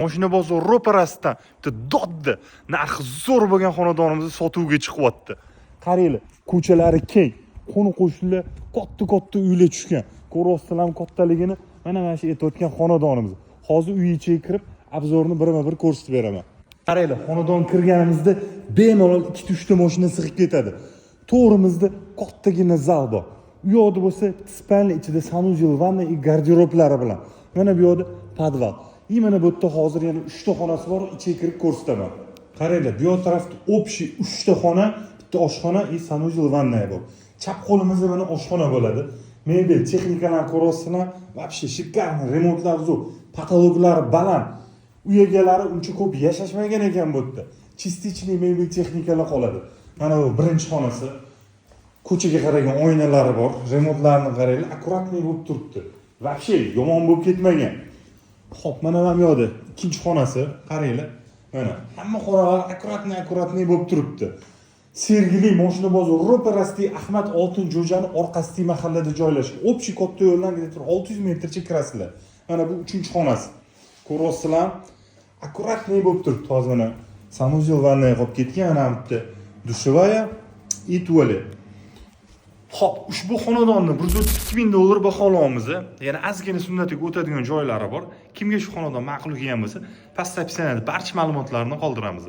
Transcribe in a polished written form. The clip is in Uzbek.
Mashina bozor ro'parasidan bitta doddi narxi zo'r bo'lgan xonadonimizni sotuvga chiqyapti. Qaranglar, ko'chalari keng, qo'ni-qo'shnilar katta uylar tushgan. Ko'rasizlar ham kattaligini. Mana shu aytayotgan xonadonimiz. Hozir uy ichiga kirib, obzorni birma-bir ko'rsatib beraman. Qaranglar, xonadon kirganimizda bemalol 2-3 ta mashina sig'ib ketadi. To'g'rimizda kattagina zal bor. U yoqda bo'lsa spalni ichida sanuzel, vanna va garderoblari bilan. Mana bu yoqda podval. Mana bu yerda hozir yana 3 ta xonasi bor, ichiga kirib ko'rsataman. Qaranglar, bu yoq tarafda общий 3 ta xona, bitta oshxona va sanuzel, vanna bor. Chap qo'limizda mana oshxona bo'ladi. Mebel, texnikalar ko'rasizlar, вообще шикарный, remontlar zo'r, patologlar baland. Uy egalari uncha ko'p yashashmagan ekan bu yerda. Chistichniy mebel texnikalar qoladi. Mana bu birinchi xonasi. Ko'chaga qaragan oynalari bor, remontlarni qaranglar, akkuratniy bo'lib turibdi. Вообще yomon bo'lib ketmagan. Xo'p, mana ham yo'qda ikkinchi xonasi, qaranglar. Mana hamma xonalar akkuratniy bo'lib turibdi. Sergeli mashina bozor ro'parasida Ahmad Oltin Jo'jani orqasida mahallada joylashgan. Общий katta yo'ldan 600 metrcha kirasizlar. Mana bu 3-xonasi. Ko'rasizlar, akkuratniy bo'lib turibdi. Hozir mana sanuzel vannaga qolib ketgan, ana bitta dushevaya и tualet. Xo'p, ushbu xonadonni 132 ming dollar baholaymiz. Yana ozgina sunnatiga o'tadigan joylari bor. Kimga shu xonadon ma'qul kelgan bo'lsa, pastda opsiyada barcha ma'lumotlarni qoldiramiz.